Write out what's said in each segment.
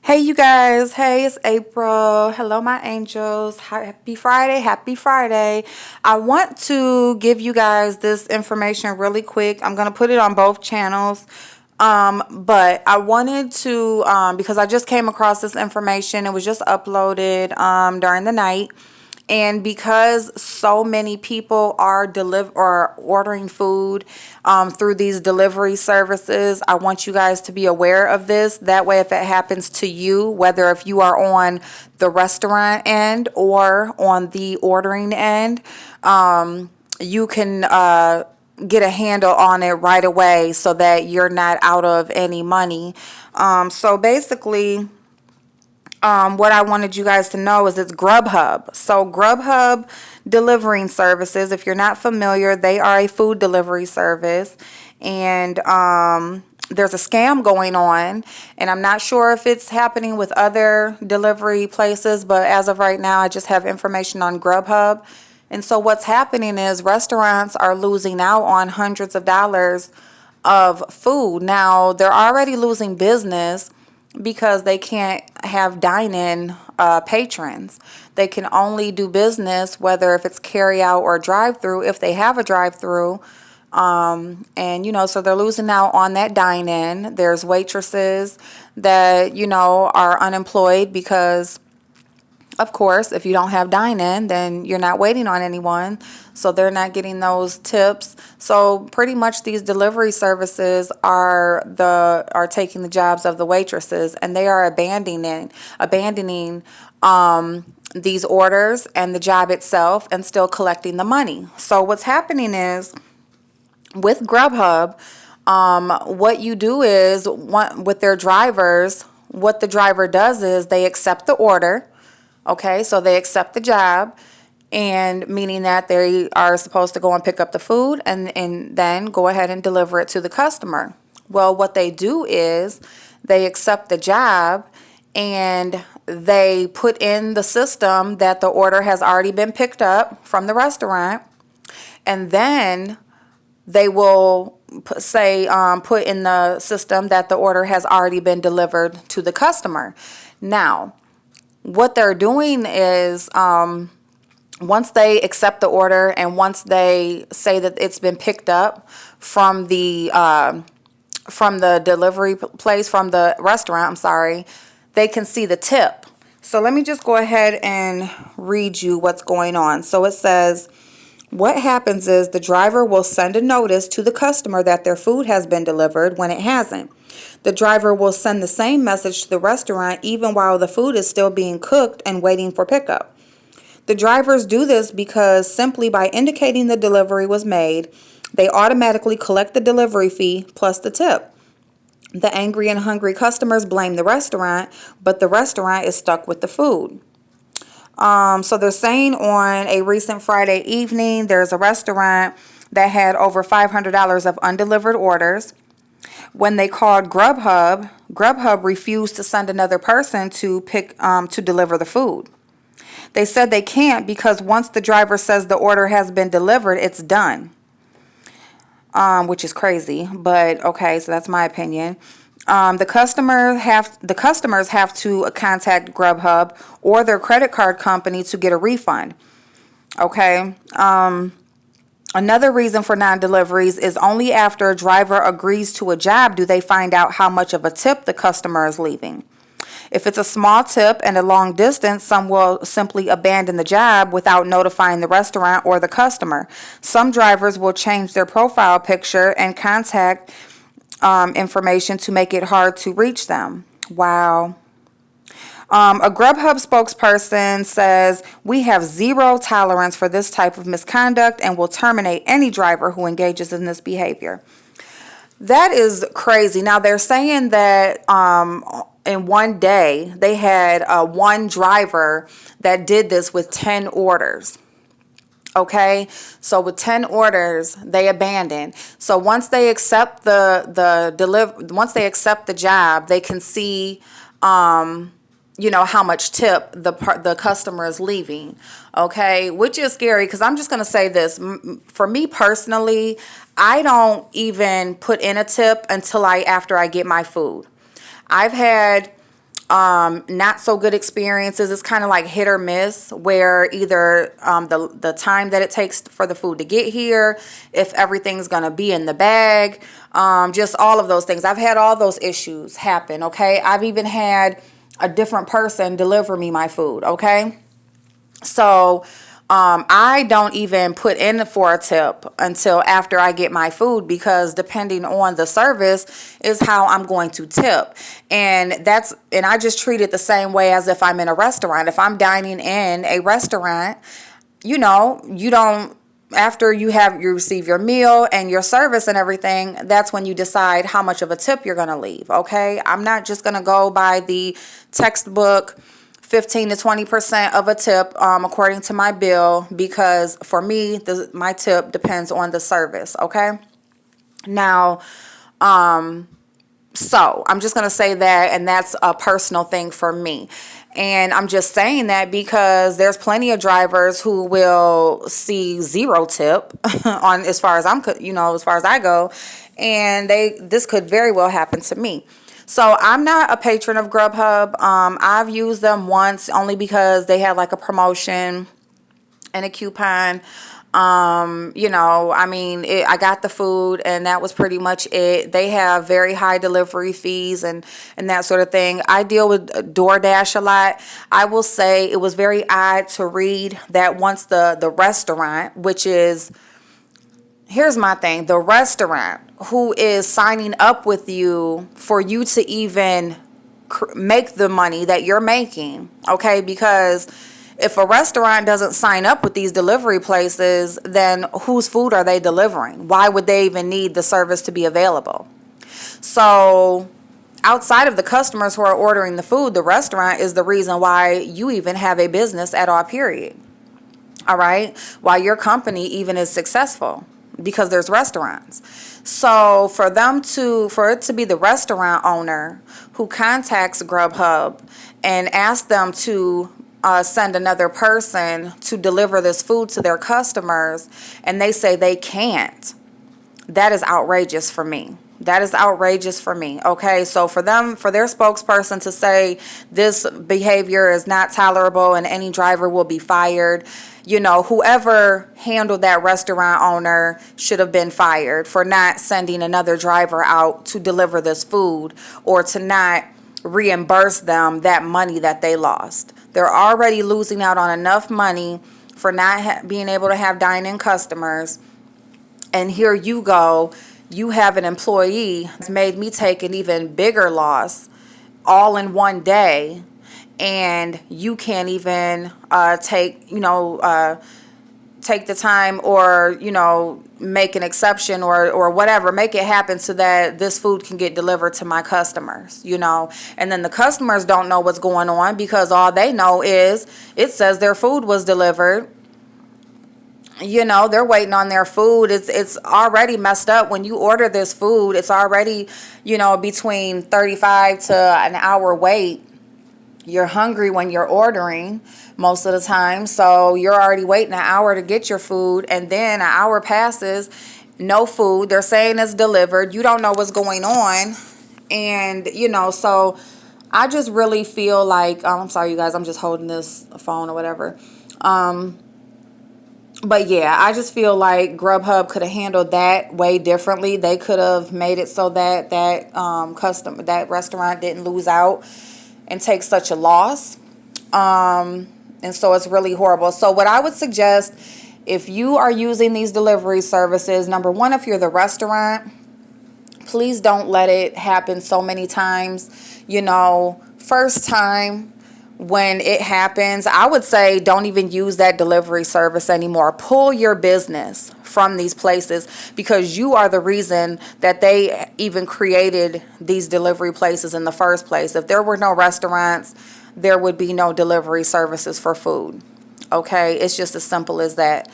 Hey, you guys. Hey, it's April. Hello, my angels. Happy Friday. Happy Friday. I want to give you guys this information really quick. I'm going to put it on both channels. But I wanted to, because I just came across this information. It was just uploaded during the night. And because so many people are ordering food through these delivery services, I want you guys to be aware of this. That way, if it happens to you, whether if you are on the restaurant end or on the ordering end, you can get a handle on it right away so that you're not out of any money. So basically, what I wanted you guys to know is it's Grubhub. So Grubhub delivering services, if you're not familiar, they are a food delivery service. And there's a scam going on. And I'm not sure if it's happening with other delivery places. But as of right now, I just have information on Grubhub. And so what's happening is restaurants are losing out on hundreds of dollars of food. Now, they're already losing business because they can't have dine-in patrons. They can only do business, whether if it's carry out or drive-through, if they have a drive-through. And so they're losing out on that dine-in. There's waitresses that, are unemployed because, of course, if you don't have dine-in, then you're not waiting on anyone. So they're not getting those tips. So pretty much these delivery services are taking the jobs of the waitresses, and they are abandoning these orders and the job itself and still collecting the money. So what's happening is with Grubhub, what you do is with their drivers, what the driver does is they accept the order. Okay, so they accept the job, and meaning that they are supposed to go and pick up the food and then go ahead and deliver it to the customer. Well, what they do is they accept the job and they put in the system that the order has already been picked up from the restaurant, and then they will put in the system that the order has already been delivered to the customer. Now, what they're doing is once they accept the order and once they say that it's been picked up from the delivery place, from the restaurant, I'm sorry, they can see the tip. So let me just go ahead and read you what's going on. So it says, what happens is the driver will send a notice to the customer that their food has been delivered when it hasn't. The driver will send the same message to the restaurant even while the food is still being cooked and waiting for pickup. The drivers do this because simply by indicating the delivery was made, they automatically collect the delivery fee plus the tip. The angry and hungry customers blame the restaurant, but the restaurant is stuck with the food. So they're saying on a recent Friday evening, there's a restaurant that had over $500 of undelivered orders. When they called Grubhub, Grubhub refused to send another person to deliver the food. They said they can't because once the driver says the order has been delivered, it's done. Which is crazy, but okay, so that's my opinion. The customers have to contact Grubhub or their credit card company to get a refund. Okay. Another reason for non-deliveries is only after a driver agrees to a job do they find out how much of a tip the customer is leaving. If it's a small tip and a long distance, some will simply abandon the job without notifying the restaurant or the customer. Some drivers will change their profile picture and contact information to make it hard to reach them. Wow. A Grubhub spokesperson says, we have zero tolerance for this type of misconduct and will terminate any driver who engages in this behavior. That is crazy. Now, they're saying that in one day, they had one driver that did this with 10 orders. Okay, so with 10 orders, they abandoned. So once they accept once they accept the job, they can see how much tip the customer is leaving. Okay, which is scary because I'm just going to say this. For me personally, I don't even put in a tip until after I get my food. I've had Not so good experiences. It's kind of like hit or miss, where either the time that it takes for the food to get here, if everything's gonna be in the bag, just all of those things. I've had all those issues happen. Okay, I've even had a different person deliver me my food. Okay, so I don't even put in for a tip until after I get my food, because depending on the service is how I'm going to tip. And I just treat it the same way as if I'm in a restaurant. If I'm dining in a restaurant, you don't, after you receive your meal and your service and everything, that's when you decide how much of a tip you're going to leave. Okay, I'm not just going to go by the textbook 15 to 20% of a tip according to my bill, because for me, my tip depends on the service. Okay, now so I'm just going to say that, and that's a personal thing for me. And I'm just saying that because there's plenty of drivers who will see zero tip on, as far as as far as I go, and this could very well happen to me. So I'm not a patron of Grubhub. I've used them once only because they had like a promotion and a coupon. I got the food and that was pretty much it. They have very high delivery fees and that sort of thing. I deal with DoorDash a lot. I will say it was very odd to read that once the restaurant, which is, here's my thing, the restaurant who is signing up with you for you to even make the money that you're making, okay? Because if a restaurant doesn't sign up with these delivery places, then whose food are they delivering? Why would they even need the service to be available? So outside of the customers who are ordering the food, the restaurant is the reason why you even have a business at all, period. All right? Why your company even is successful, because there's restaurants. So for it to be the restaurant owner who contacts Grubhub and asks them to send another person to deliver this food to their customers, and they say they can't, that is outrageous for me. That is outrageous for me. Okay, so for their spokesperson to say this behavior is not tolerable and any driver will be fired, whoever handled that restaurant owner should have been fired for not sending another driver out to deliver this food, or to not reimburse them that money that they lost. They're already losing out on enough money for not being able to have dine-in customers. And here you go, you have an employee that's made me take an even bigger loss all in one day, and you can't even take the time, or make an exception, or whatever, make it happen so that this food can get delivered to my customers. And then the customers don't know what's going on, because all they know is it says their food was delivered. They're waiting on their food. It's already messed up. When you order this food, it's already between 35 to an hour wait. You're hungry when you're ordering most of the time, so you're already waiting an hour to get your food, and then an hour passes, no food. They're saying it's delivered. You don't know what's going on, and so I just really feel like, I'm sorry, you guys, I'm just holding this phone or whatever. But yeah, I just feel like Grubhub could have handled that way differently. They could have made it so that that restaurant didn't lose out and take such a loss. And so it's really horrible. So what I would suggest, if you are using these delivery services, number one, if you're the restaurant, please don't let it happen so many times. First time when it happens, I would say don't even use that delivery service anymore. Pull your business from these places, because you are the reason that they even created these delivery places in the first place. If there were no restaurants, there would be no delivery services for food. Okay, it's just as simple as that.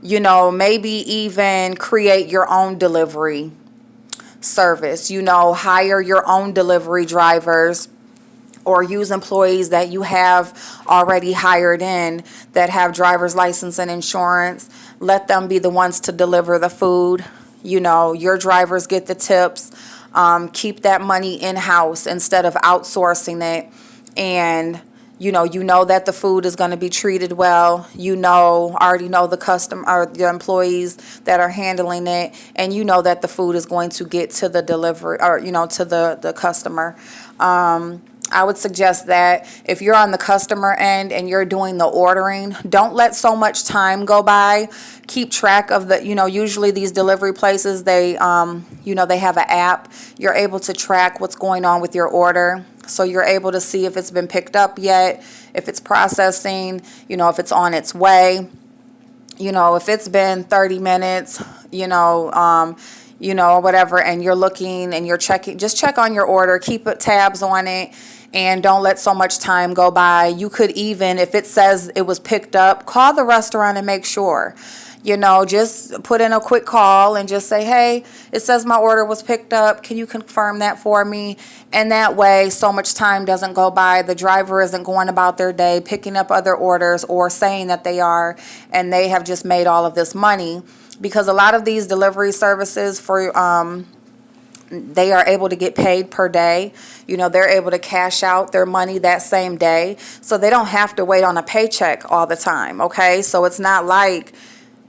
Maybe even create your own delivery service. Hire your own delivery drivers, or use employees that you have already hired in that have driver's license and insurance. Let them be the ones to deliver the food. Your drivers get the tips. Keep that money in-house instead of outsourcing it. And you know that the food is going to be treated well. Already know the customer or the employees that are handling it, and you know that the food is going to get to the delivery, or to the customer. I would suggest that if you're on the customer end and you're doing the ordering, don't let so much time go by. Keep track of usually these delivery places, they they have an app. You're able to track what's going on with your order. So you're able to see if it's been picked up yet, if it's processing, if it's on its way. If it's been 30 minutes, or whatever, and you're looking and you're checking, just check on your order, keep tabs on it, and don't let so much time go by. You could even, if it says it was picked up, call the restaurant and make sure. Just put in a quick call and just say, hey, it says my order was picked up. Can you confirm that for me? And that way, so much time doesn't go by. The driver isn't going about their day, picking up other orders or saying that they are, and they have just made all of this money. Because a lot of these delivery services they are able to get paid per day. They're able to cash out their money that same day. So they don't have to wait on a paycheck all the time, okay? So it's not like,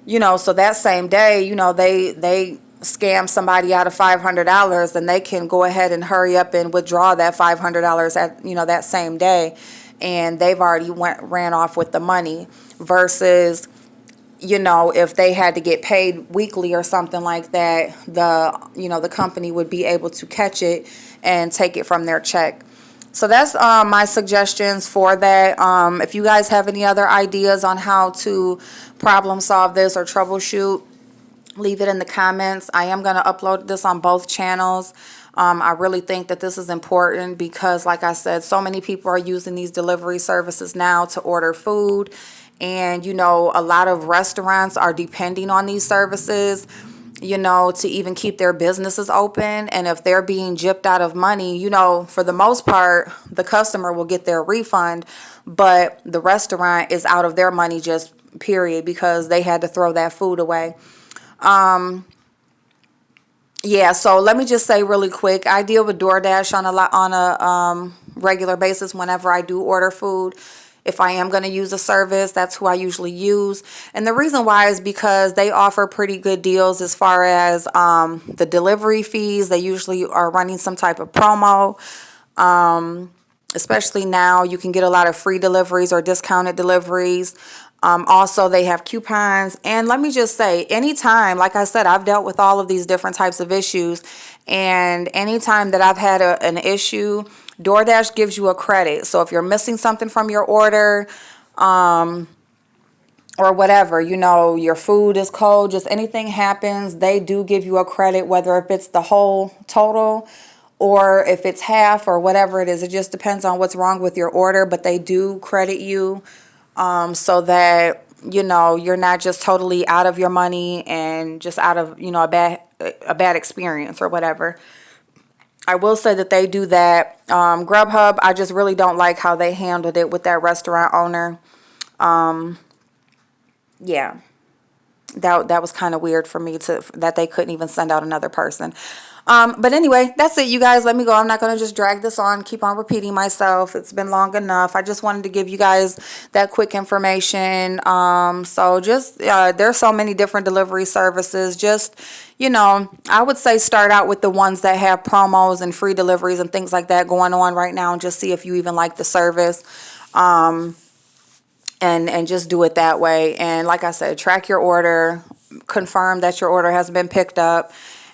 so that same day, they scam somebody out of $500, and they can go ahead and hurry up and withdraw that $500 at, that same day. And they've already ran off with the money versus, if they had to get paid weekly or something like that, the company would be able to catch it and take it from their check. So that's my suggestions for that. If you guys have any other ideas on how to problem solve this or troubleshoot, leave it in the comments. I am going to upload this on both channels. I really think that this is important because, like I said, so many people are using these delivery services now to order food. And, a lot of restaurants are depending on these services, to even keep their businesses open. And if they're being gypped out of money, for the most part, the customer will get their refund, but the restaurant is out of their money just period because they had to throw that food away. Yeah, so let me just say really quick, I deal with DoorDash on a regular basis whenever I do order food. If I am going to use a service, that's who I usually use. And the reason why is because they offer pretty good deals as far as the delivery fees. They usually are running some type of promo. Especially now, you can get a lot of free deliveries or discounted deliveries. Also, they have coupons. And let me just say, anytime, like I said, I've dealt with all of these different types of issues. And anytime that I've had an issue, DoorDash gives you a credit. So if you're missing something from your order, or whatever, your food is cold, just anything happens, they do give you a credit, whether if it's the whole total or if it's half or whatever it is. It just depends on what's wrong with your order, but they do credit you so that, you're not just totally out of your money and just out of, a bad experience or whatever. I will say that they do that. Grubhub, I just really don't like how they handled it with that restaurant owner. Yeah, that was kind of weird for me that they couldn't even send out another person. But anyway, that's it, you guys. Let me go. I'm not going to just drag this on, keep on repeating myself. It's been long enough. I just wanted to give you guys that quick information. So just, there's so many different delivery services. Just, I would say start out with the ones that have promos and free deliveries and things like that going on right now, and just see if you even like the service. And just do it that way. And like I said, track your order, confirm that your order has been picked up.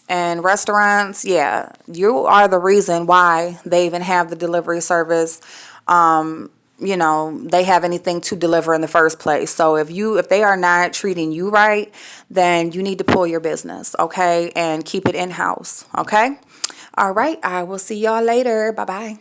And restaurants, yeah, you are the reason why they even have the delivery service. They have anything to deliver in the first place. So if they are not treating you right, then you need to pull your business, okay? And keep it in-house, okay? All right, I will see y'all later. Bye-bye.